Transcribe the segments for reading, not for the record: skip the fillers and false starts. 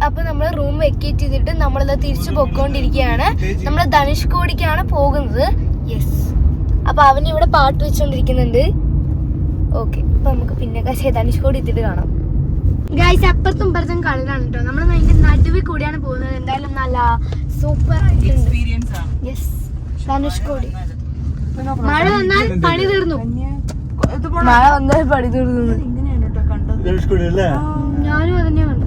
അപ്പൊ നമ്മള് room vacate ചെയ്തിട്ട് നമ്മളിത് തിരിച്ചു പോയിക്കൊണ്ടിരിക്കുകയാണ്. നമ്മള് ധനുഷ്കോടിക്കാണ് പോകുന്നത്. യെസ്. അപ്പൊ അവന് ഇവിടെ പാട്ട് വെച്ചോണ്ടിരിക്കുന്നുണ്ട്. ഓക്കെ, അപ്പൊ നമുക്ക് പിന്നെ ധനുഷ്കോടി എത്തിയിട്ട് കാണാം. ഗൈസ്, അപ്പുറത്തും ഇപ്പുറത്തും കളറാണ് കേട്ടോ. നമ്മൾ അതിന്റെ നടുവിൽ കൂടിയാണ് പോകുന്നത്. എന്തായാലും നല്ല സൂപ്പർ ആയിട്ടുണ്ട്. യെസ്, ധനുഷ്കോടി. മഴ വന്നാൽ പണി തീർന്നു. മഴ വന്നാൽ പണി തീർന്നു. ഞാനും അതന്നെ കണ്ടു.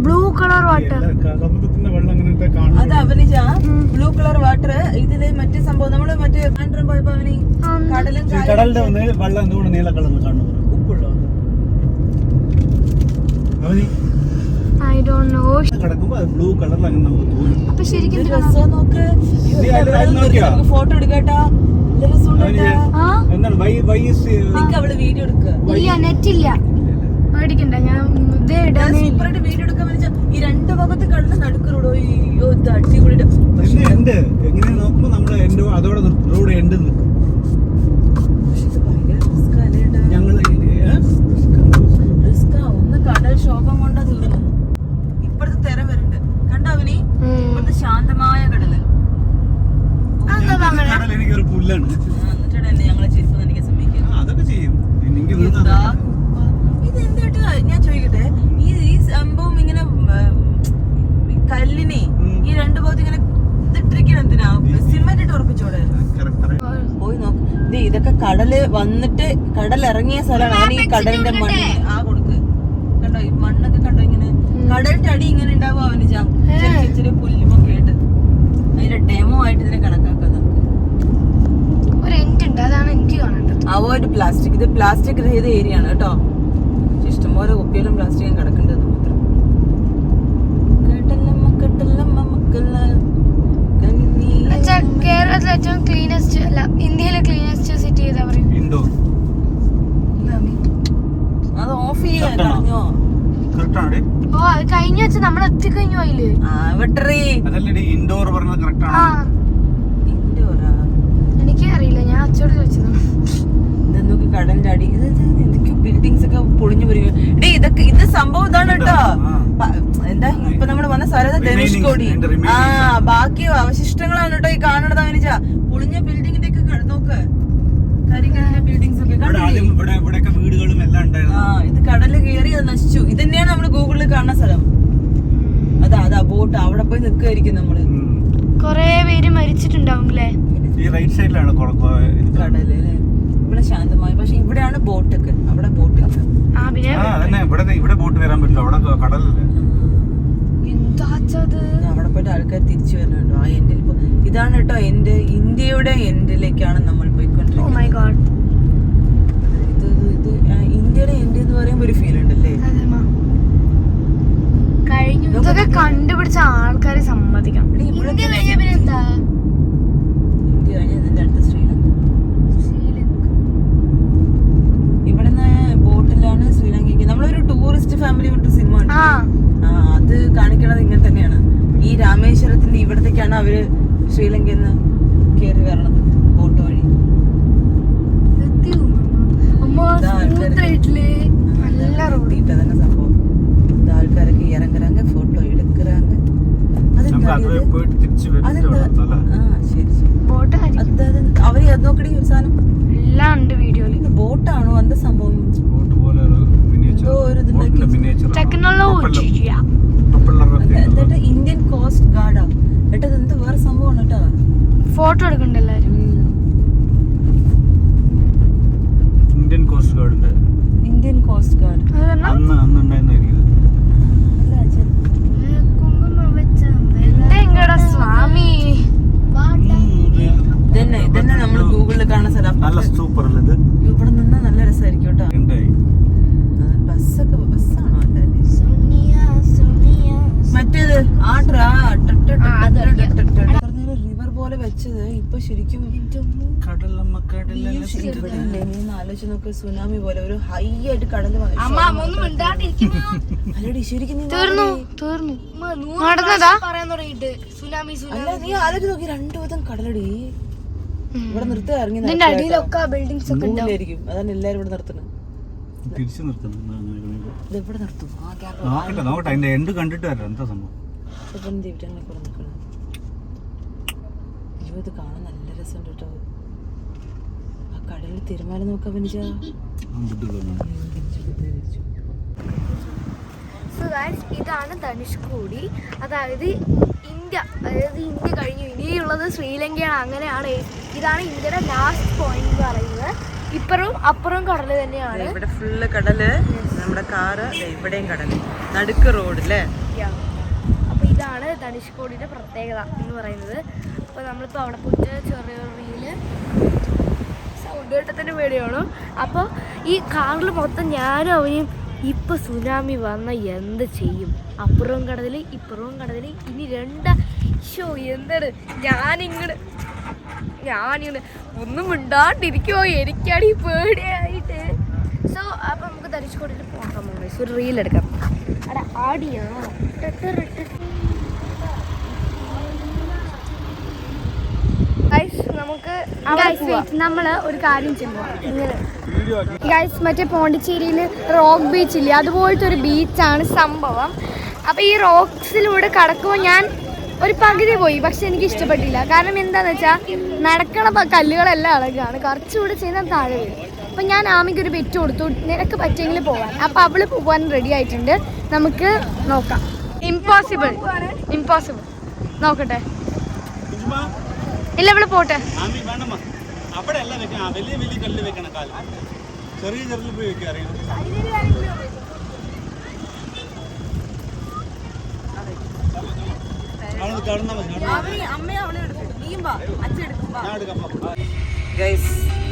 ബ്ലൂ കളർ വാട്ടർ, അത് അവന് ബ്ലൂ കളർ വാട്ടർ. ഇതില് മറ്റേ സംഭവം നമ്മള് മറ്റേ പോയപ്പോ അവന് കടലിന്റെ വെള്ളം എന്തുകൊണ്ട് നീല കളറിൽ കാണുന്നത്? ഉപ്പുള്ളോ? I don't know. കിടക്കുമ്പോ ബ്ലൂ കളറിൽ അങ്ങനെ നമുക്ക് തോന്നും. അപ്പൊ ശരിക്കും ഫോട്ടോ എടുക്കട്ടാ. അവള് വീഡിയോ എടുക്കുക. ഇല്ല, നെറ്റ് ഇല്ല, പേടിക്കണ്ട. ഞാൻ സൂപ്പറായിട്ട് വീഡിയോ എടുക്കാൻ വെച്ചാൽ ഈ രണ്ട് ഭാഗത്ത് കടന്ന് നടുക്കറോടോ. അയ്യോ, അടിപൊളി. എങ്ങനെ നോക്കുമ്പോ നമ്മള് എന്റെ അതോടെ റോഡ് എൻഡ് നിൽക്കും. ഒന്ന് കടൽ ശോഭം കൊണ്ടാ തീർന്നു. ഇപ്പഴത്തെ തിര വരുന്നുണ്ട് കണ്ടവനി. ഇപ്പഴത്തെ ശാന്തമായ കടല്. എനിക്കൊരു പുല്ലാണ്. എന്നിട്ടാണ് എന്നെ ഞങ്ങളെ ചെരുപ്പ് നനയ്ക്കാൻ സമ്മതിക്കുക. അതൊക്കെ ചെയ്യും. ഇതെന്തായിട്ട് ഞാൻ ചോദിക്കട്ടെ, ഈ സംഭവം ഇങ്ങനെ കല്ലിനെ ഈ രണ്ടു ഭാഗത്ത് ഇങ്ങനെ ഇതിട്ടിരിക്കണം എന്തിനാ? സിമെന്റ് ഇട്ട് ഉറപ്പിച്ചോടെ? പോയി നോക്ക്. ഇതൊക്കെ കടല് വന്നിട്ട് കടൽ ഇറങ്ങിയ സ്ഥലമാണ്. അവന് ഈ കടലിന്റെ മണ്ണ് കൊടുക്ക്. കണ്ടോ ഈ മണ്ണൊക്കെ കണ്ടോ ഇങ്ങനെ കടലിന്റെ അടി ഇങ്ങനെ ഉണ്ടാവും. അവന് ചെറിയ പുല്ലുമൊക്കെ ആയിട്ട് അതിന്റെ ഡെമോ ആയിട്ട് ഇതിനെ കണക്കാക്കാം നമുക്ക്. Avoid plastic. ഇത് പ്ലാസ്റ്റിക് രഹിത ഏരിയ ആണ് കേട്ടോ. ഇഷ്ടംപോലെ കുപ്പിയിലും പ്ലാസ്റ്റിക്കും കിടക്കേണ്ടത് മാത്രം. കേരളത്തിലെ ഏറ്റവും ക്ലീനസ്റ്റ് അല്ല, ഇന്ത്യയിലെ ക്ലീനസ്റ്റ് സിറ്റി ഏതാ പറയും? ഇൻഡോർ. അത് ഓഫ് ചെയ്യാനോ? ഓ, അത് കഴിഞ്ഞ വെച്ച് നമ്മൾ എത്തിക്കഴിഞ്ഞു. അതില് ഇൻഡോർ പറഞ്ഞത് കറക്റ്റ് ആണ്. എനിക്ക് അറിയില്ല, ഞാൻ അച്ചോട് ചോദിച്ചതാണ്. ഇതൊക്കെ കടലിന്റെ അടി. എന്തൊക്കെയോ ബിൽഡിങ്സ് ഒക്കെ പൊളിഞ്ഞു വരിക. ഇതൊക്കെ ഇത് സംഭവം ഇതാണ് കേട്ടോ. എന്താ ഇപ്പൊ നമ്മള് വന്ന സ്ഥലത്ത് ധനുഷ്കോടി. ബാക്കി അവശിഷ്ടങ്ങളാണ് കേട്ടോ ഈ കാണണത്. അവനിച്ച പൊളിഞ്ഞ ബിൽഡിങ്ങിന്റെ ഒക്കെ നോക്ക്. കരിക്കലിന്റെ ബിൽഡിങ്സ് ഒക്കെ വീടുകളും എല്ലാം ഉണ്ടായിരുന്നു. ഇത് കടല് കയറി അത് നശിച്ചു. ഇത് തന്നെയാണ് നമ്മള് ഗൂഗിളിൽ കാണുന്ന സ്ഥലം. അതാ ബോട്ട്. അവിടെ പോയി നിൽക്കുകയായിരിക്കും നമ്മള്. കൊറേ പേര് മരിച്ചിട്ടുണ്ടാവും അല്ലേ? ഈ റൈറ്റ് സൈഡിലാണ് കടല്. ഇവിടെ ശാന്തമായി. പക്ഷെ ഇവിടെയാണ് ബോട്ടൊക്കെ. അവിടെ ബോട്ട് ഇവിടെ ബോട്ട് വരാൻ പറ്റില്ല. അവിടെ കടലല്ലേ. അവിടെ പോയിട്ട് ആൾക്കാർ തിരിച്ചു വരുന്നുണ്ടോ? ആ എൻഡിൽ ഇതാണ് കേട്ടോ എന്റെ ഇന്ത്യയുടെ എൻഡിലേക്കാണ് നമ്മൾ പോയിക്കൊണ്ടിരിക്കുന്നത്. ഇത് ഇന്ത്യയുടെ എൻഡ് എന്ന് പറയുമ്പോ ഒരു ഫീൽ ഉണ്ടല്ലേ? ഇതൊക്കെ കണ്ടുപിടിച്ച ആൾക്കാരെ സമ്മതിക്കണം. ഇന്ത്യ കഴിഞ്ഞതിന്റെ അടുത്ത് ശ്രീലങ്ക. ഇവിടുന്ന് ബോട്ടിലാണ് ശ്രീലങ്കയ്ക്ക്. നമ്മളൊരു ടൂറിസ്റ്റ് ഫാമിലി കൊണ്ട് സിനിമ ഉണ്ട്. അത് കാണിക്കണത് ഇങ്ങനെ തന്നെയാണ്. ഈ രാമേശ്വരത്തിന്റെ ഇവിടത്തേക്കാണ് അവര് ശ്രീലങ്കയിൽ നിന്ന് കയറി വരണത് ബോട്ട് വഴി. തന്നെ സംഭവം. ആൾക്കാരൊക്കെ ഇറങ്ങുறாங்க, ഫോട്ടോ എടുക്കുறாங்க. അവര് അത് നോക്കടി ഒരു സാധനം എല്ലാം ഉണ്ട് വീഡിയോയില്. ബോട്ടാണോ എന്താ സംഭവം? എന്നിട്ട് ഇന്ത്യൻ കോസ്റ്റ് ഗാർഡാ ഏട്ടാ. ഇത് എന്ത് വേറെ സംഭവമാണ് കേട്ടോ. ഫോട്ടോ എടുക്കണ്ട എല്ലാരും. Indian coast guard. Indian coast guard സ്വാമി. ഇതന്നെ നമ്മൾ ഗൂഗിളിൽ കാണുന്ന സ്ഥലം. നല്ല സൂപ്പർ അല്ലേ ഇത്? ഇവിടെ നിന്ന് നല്ല രസമായിരിക്കും കേട്ടോ. ബസ്സാണോ അല്ലേ മറ്റേത് റിവർ പോലെ വെച്ചത് ഇപ്പൊ ശരിക്കും ആലോചിച്ച് നോക്ക്. സുനാമി പോലെ ഒരു ഹൈ ആയിട്ട് കടല് വന്നു. ശരിക്കും നീ ആലോചിച്ച് നോക്കി 2 വിധം കടലടി. ഇവിടെ നിർത്തുക ഇറങ്ങി അതാണ് എല്ലാരും ഇവിടെ നിർത്തുന്നത്. തിരിച്ചു നിർത്തണം. ഇതെവിടെ നിർത്തും? നോക്കട്ടെ അതിന്റെ എൻഡ് കണ്ടിട്ട് വരാം. എന്താ സംഭവം? ഇത് കാണാൻ നല്ല രസമുണ്ട് കേട്ടോ. ആ കടലിൽ തിരുമാല നോക്കാൻ പറ്റിച്ച. ഇതാണ് ധനുഷ്കോടി. അതായത് ഇന്ത്യ കഴിഞ്ഞു, ഇനിയുള്ളത് ശ്രീലങ്കയാണ്. അങ്ങനെയാണ്. ഇതാണ് ഇന്ത്യയുടെ ലാസ്റ്റ് പോയിന്റ് എന്ന് പറയുന്നത്. ഇപ്പുറവും അപ്പുറവും കടല് തന്നെയാണ്. ഇവിടെ ഫുള്ള് കടല്, നമ്മുടെ കാറ് ഇവിടെയും കടല്, നടുക്ക് റോഡ് അല്ലേ. അപ്പൊ ഇതാണ് ധനുഷ്കോടിയുടെ പ്രത്യേകത എന്ന് പറയുന്നത്. അപ്പൊ നമ്മളിപ്പോ അവിടെ പോയിട്ട് ചെറിയ റീല് സൗണ്ട് കേട്ടത്തിന് പേടിയാണ്. അപ്പൊ ഈ കാറിൽ മൊത്തം ഞാനും അവനും ഇപ്പൊ സുനാമി വന്ന എന്ത് ചെയ്യും? അപ്പുറവും കടല് ഇപ്പുറവും കടല്. ഇനി എന്താണ് ഞാനിങ്ങട് ഒന്നും മിണ്ടാണ്ടിരിക്കുമോ? എനിക്കാണ് ഈ പേടിയായിട്ട്. സോ അപ്പൊ നമുക്ക് ധനുഷ്കോടിയിൽ പോകാൻ പോകുന്നത് ഒരു റീലെടുക്കാം. അവിടെ ആടിയാ നമ്മള് ഒരു കാര്യം ചെയ്യുമ്പോൾ ഇങ്ങനെ ഗൈസ്, മറ്റേ പോണ്ടിച്ചേരിയിൽ റോക്ക് ബീച്ചില്ലേ, അതുപോലത്തെ ഒരു ബീച്ചാണ് സംഭവം. അപ്പോൾ ഈ റോക്സിലൂടെ കടക്കുമ്പോൾ ഞാൻ ഒരു പകുതി പോയി, പക്ഷെ എനിക്ക് ഇഷ്ടപ്പെട്ടില്ല. കാരണം എന്താണെന്ന് വെച്ചാൽ നടക്കണ കല്ലുകളെല്ലാം ഇളകാണ്, കുറച്ചുകൂടെ ചെയ്താൽ താഴെ വീഴും. അപ്പം ഞാൻ ആമിക്കൊരു ബെറ്റ് കൊടുത്തു, നിനക്ക് പറ്റിയെങ്കിൽ പോകാൻ. അപ്പം അവള് പോകാൻ റെഡി ആയിട്ടുണ്ട്. നമുക്ക് നോക്കാം. ഇമ്പോസിബിൾ നോക്കട്ടെ. ഇല്ല, ഇവിടെ പോട്ടെ.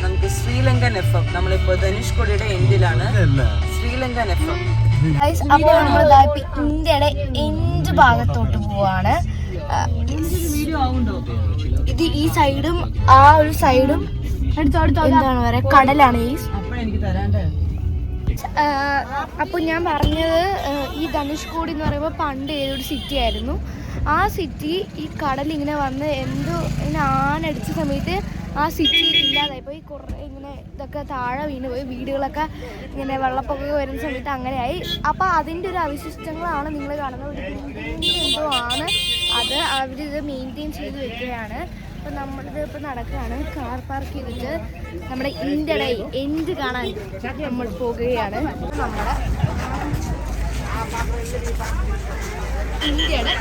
നമുക്ക് ശ്രീലങ്കൻ എഫ് എം. നമ്മളിപ്പോ ധനുഷ്കോടിയുടെ എൻഡിലാണ്. Sri Lankan F M. അപ്പോൾ നമ്മൾ ഇന്ത്യയുടെ എൻഡ് ഭാഗത്തോട്ട് പോവാണ്. ഇത് ഈ സൈഡും ആ ഒരു സൈഡും എന്താണ് പറയുക, കടലാണ്. അപ്പോൾ ഞാൻ പറഞ്ഞത് ഈ ധനുഷ്കോടി എന്ന് പറയുമ്പോൾ പണ്ട് ഏതൊരു സിറ്റി ആയിരുന്നു. ആ സിറ്റി ഈ കടലിങ്ങനെ വന്ന് ഇങ്ങനെ ആനടിച്ച സമയത്ത് ആ സിറ്റി ഇല്ലാതായിപ്പോയി. കുറേ ഇങ്ങനെ ഇതൊക്കെ താഴെ വീണ് പോയി, വീടുകളൊക്കെ ഇങ്ങനെ വെള്ളപ്പൊക്കം വരുന്ന സമയത്ത് അങ്ങനെയായി. അപ്പോൾ അതിൻ്റെ ഒരു അവശിഷ്ടങ്ങളാണ് നിങ്ങൾ കാണുന്നത്. ഒരു എന്തോ ആണ് അത്, അവരിത് മെയിൻറ്റെയിൻ ചെയ്ത് വെക്കുകയാണ്. അപ്പോൾ നമ്മളിത് ഇപ്പോൾ നടക്കുകയാണ്. കാർ പാർക്ക് ചെയ്തിട്ട് നമ്മുടെ ഇന്ത്യയുടെ എൻഡ് കാണാൻ നമ്മൾ പോകുകയാണ്. നമ്മുടെ ഇന്ത്യയുടെ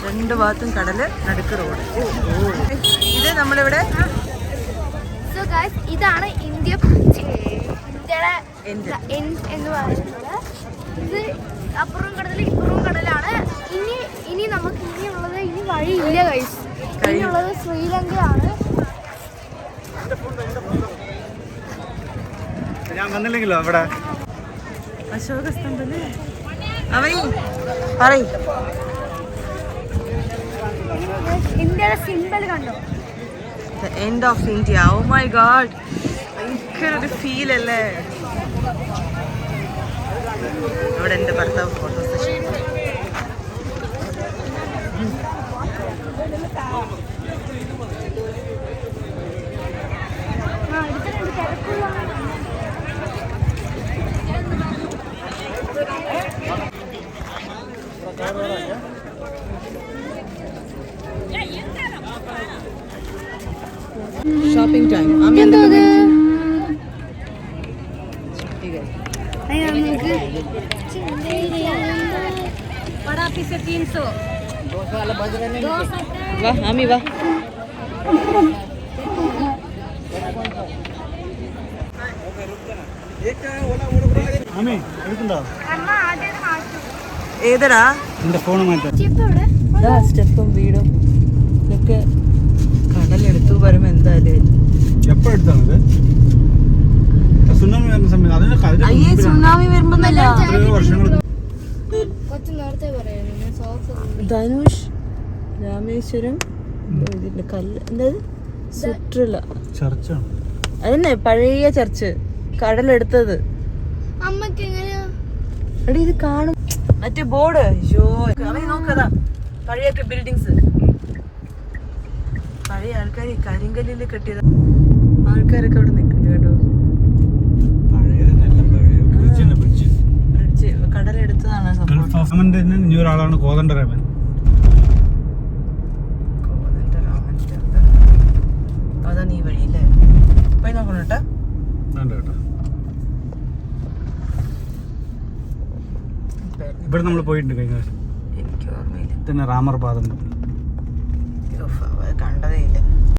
രണ്ട് ഭാഗത്തും കടല്, നടുക്ക് റോഡ്. ഇത് നമ്മളിവിടെ ഇതാണ് ഇന്ത്യയുടെ എൻഡ് എന്ന് പറയുന്നത്. ഇത് അപ്പുറവും കടല് ഇപ്പുറവും കടലാണ്. ഇനി നമുക്ക് ഇനിയുള്ളത് വഴിയില്ല ഗൈസ്. ഇനിയുള്ളത് ശ്രീലങ്കയാണ്. ഞാൻ വന്നില്ലെങ്കിലോ അവിടെ അശോക സ്തംഭല്ലേ പറയ്. ഇന്ത്യയുടെ സിംബൽ കണ്ടോ? The end of India. Oh my God. ഭയങ്കര ഒരു ഫീൽ അല്ലേ. ഇവിടെ എൻ്റെ ഭർത്താവ് ഫോട്ടോ സെഷൻ. Shopping time. ठीक है നമുക്ക് വാ ആമി വാ ആമേ എടുക്കണ്ടോ ഏതടാ എന്റെ ഫോൺ മാറ്റാം സ്റ്റെപ്പും വീടും ഇതൊക്കെ കടലെടുത്തു വരുമ്പോ എന്തായാലും എപ്പോ എടുത്താണത് സുനാമി വരുന്ന സമയത്ത് അതിനൊക്കെ അയ്യേ സുനാമി വരുമ്പോ എത്രയോ വർഷങ്ങൾ കുറച്ച് നേരത്തെ പറയായിരുന്നു സോക്സ് ധനുഷ് രാമേശ്വരം ഇതിന്റെ കല്ല് എന്തായത് സുട്രില ചർച്ചാണ് അതന്നെ പഴയ ചർച്ച് കടലെടുത്തത് അമ്മക്ക് എങ്ങനെയാ എടി ഇത് കാണും മറ്റേ ബോർഡ് അയ്യോ അവൻ നോക്കതാ പഴയൊക്കെ ബിൽഡിങ്സ് പഴയ ആൾക്കാർ കരിങ്കല്ലിൽ കെട്ടിയത് ആൾക്കാരൊക്കെ അവിടെ നിൽക്കുന്നു കേട്ടോ പഴയതെല്ലാം പഴയ ബ്രിഡ്ജ് ബ്രിഡ്ജ് കടലെടുത്തതാണ് സംഭവം ഇനി ഒരാളാണ് കോദണ്ഡരാമൻ അതാ നീ വഴിയില്ലേ പോയി നോക്കണം കേട്ടോ വേണ്ട കേട്ടോ ഇവിടെ നമ്മൾ പോയിട്ടുണ്ട് കഴിഞ്ഞ പ്രാവശ്യം എനിക്ക് ഓർമ്മയില്ല പിന്നെ റാമർ പാദം കണ്ടതേ ഇല്ല